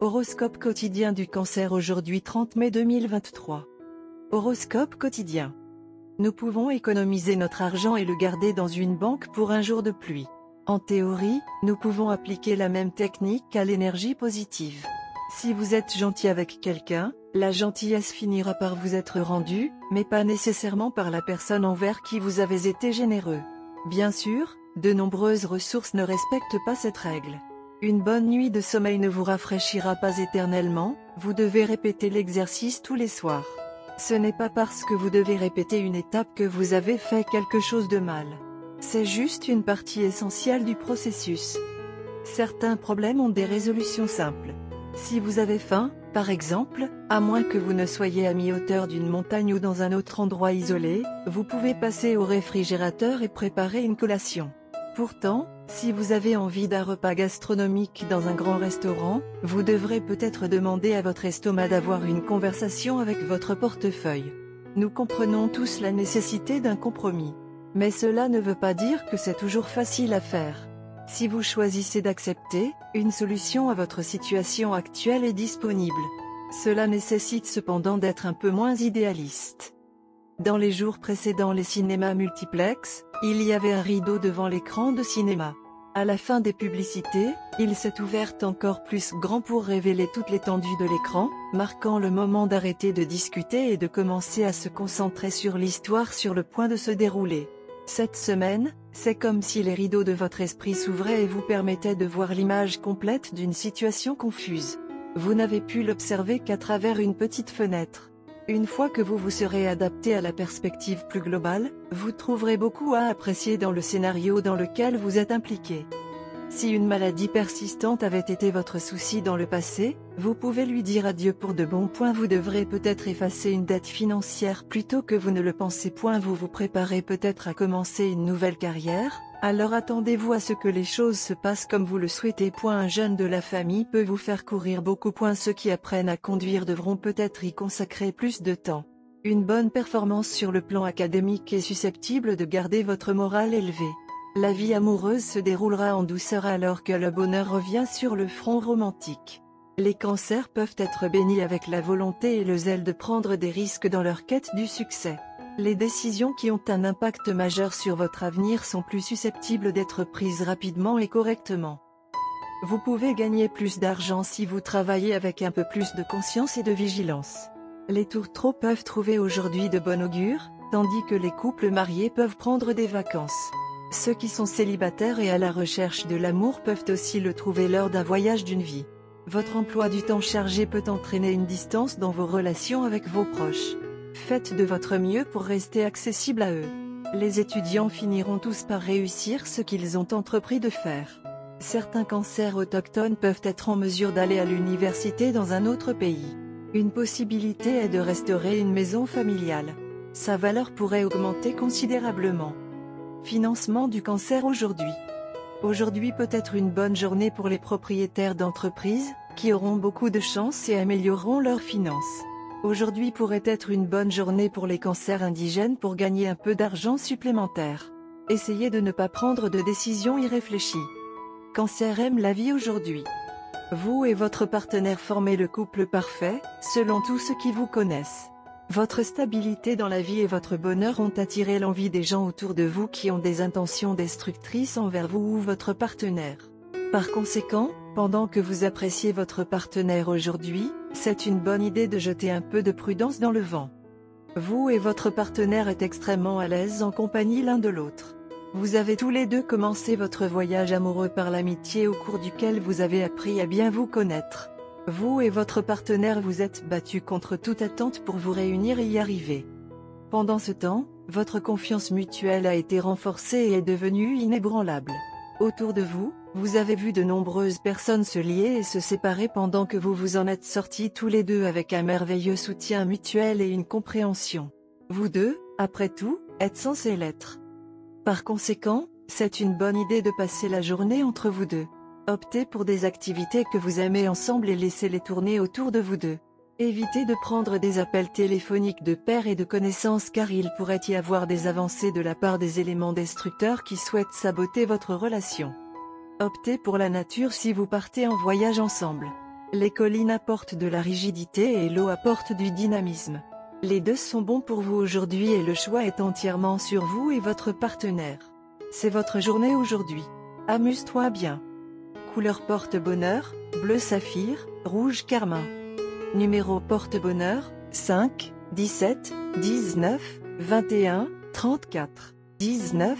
Horoscope quotidien du Cancer aujourd'hui 30 mai 2023. Horoscope quotidien. Nous pouvons économiser notre argent et le garder dans une banque pour un jour de pluie. En théorie, nous pouvons appliquer la même technique à l'énergie positive. Si vous êtes gentil avec quelqu'un, la gentillesse finira par vous être rendue, mais pas nécessairement par la personne envers qui vous avez été généreux. Bien sûr, de nombreuses ressources ne respectent pas cette règle. Une bonne nuit de sommeil ne vous rafraîchira pas éternellement, vous devez répéter l'exercice tous les soirs. Ce n'est pas parce que vous devez répéter une étape que vous avez fait quelque chose de mal. C'est juste une partie essentielle du processus. Certains problèmes ont des résolutions simples. Si vous avez faim, par exemple, à moins que vous ne soyez à mi-hauteur d'une montagne ou dans un autre endroit isolé, vous pouvez passer au réfrigérateur et préparer une collation. Pourtant, si vous avez envie d'un repas gastronomique dans un grand restaurant, vous devrez peut-être demander à votre estomac d'avoir une conversation avec votre portefeuille. Nous comprenons tous la nécessité d'un compromis. Mais cela ne veut pas dire que c'est toujours facile à faire. Si vous choisissez d'accepter, une solution à votre situation actuelle est disponible. Cela nécessite cependant d'être un peu moins idéaliste. Dans les jours précédents les cinémas multiplex, il y avait un rideau devant l'écran de cinéma. À la fin des publicités, il s'est ouvert encore plus grand pour révéler toute l'étendue de l'écran, marquant le moment d'arrêter de discuter et de commencer à se concentrer sur l'histoire sur le point de se dérouler. Cette semaine, c'est comme si les rideaux de votre esprit s'ouvraient et vous permettaient de voir l'image complète d'une situation confuse. Vous n'avez pu l'observer qu'à travers une petite fenêtre. Une fois que vous vous serez adapté à la perspective plus globale, vous trouverez beaucoup à apprécier dans le scénario dans lequel vous êtes impliqué. Si une maladie persistante avait été votre souci dans le passé, vous pouvez lui dire adieu pour de bon. Vous devrez peut-être effacer une dette financière plutôt que vous ne le pensez. Vous vous préparez peut-être à commencer une nouvelle carrière, alors attendez-vous à ce que les choses se passent comme vous le souhaitez. Un jeune de la famille peut vous faire courir beaucoup. Ceux qui apprennent à conduire devront peut-être y consacrer plus de temps. Une bonne performance sur le plan académique est susceptible de garder votre morale élevé. La vie amoureuse se déroulera en douceur alors que le bonheur revient sur le front romantique. Les cancers peuvent être bénis avec la volonté et le zèle de prendre des risques dans leur quête du succès. Les décisions qui ont un impact majeur sur votre avenir sont plus susceptibles d'être prises rapidement et correctement. Vous pouvez gagner plus d'argent si vous travaillez avec un peu plus de conscience et de vigilance. Les tourtereaux peuvent trouver aujourd'hui de bon augure, tandis que les couples mariés peuvent prendre des vacances. Ceux qui sont célibataires et à la recherche de l'amour peuvent aussi le trouver lors d'un voyage d'une vie. Votre emploi du temps chargé peut entraîner une distance dans vos relations avec vos proches. Faites de votre mieux pour rester accessible à eux. Les étudiants finiront tous par réussir ce qu'ils ont entrepris de faire. Certains cancers autochtones peuvent être en mesure d'aller à l'université dans un autre pays. Une possibilité est de restaurer une maison familiale. Sa valeur pourrait augmenter considérablement. Financement du cancer aujourd'hui. Aujourd'hui peut être une bonne journée pour les propriétaires d'entreprises, qui auront beaucoup de chance et amélioreront leurs finances. Aujourd'hui pourrait être une bonne journée pour les cancers indigènes pour gagner un peu d'argent supplémentaire. Essayez de ne pas prendre de décisions irréfléchies. Cancer aime la vie aujourd'hui. Vous et votre partenaire formez le couple parfait, selon tous ceux qui vous connaissent. Votre stabilité dans la vie et votre bonheur ont attiré l'envie des gens autour de vous qui ont des intentions destructrices envers vous ou votre partenaire. Par conséquent, pendant que vous appréciez votre partenaire aujourd'hui, c'est une bonne idée de jeter un peu de prudence dans le vent. Vous et votre partenaire êtes extrêmement à l'aise en compagnie l'un de l'autre. Vous avez tous les deux commencé votre voyage amoureux par l'amitié au cours duquel vous avez appris à bien vous connaître. Vous et votre partenaire vous êtes battus contre toute attente pour vous réunir et y arriver. Pendant ce temps, votre confiance mutuelle a été renforcée et est devenue inébranlable. Autour de vous, vous avez vu de nombreuses personnes se lier et se séparer pendant que vous vous en êtes sortis tous les deux avec un merveilleux soutien mutuel et une compréhension. Vous deux, après tout, êtes censés l'être. Par conséquent, c'est une bonne idée de passer la journée entre vous deux. Optez pour des activités que vous aimez ensemble et laissez-les tourner autour de vous deux. Évitez de prendre des appels téléphoniques de pairs et de connaissances car il pourrait y avoir des avancées de la part des éléments destructeurs qui souhaitent saboter votre relation. Optez pour la nature si vous partez en voyage ensemble. Les collines apportent de la rigidité et l'eau apporte du dynamisme. Les deux sont bons pour vous aujourd'hui et le choix est entièrement sur vous et votre partenaire. C'est votre journée aujourd'hui. Amuse-toi bien. Couleur porte-bonheur, bleu saphir, rouge carmin. Numéro porte-bonheur, 5, 17, 19, 21, 34, 19.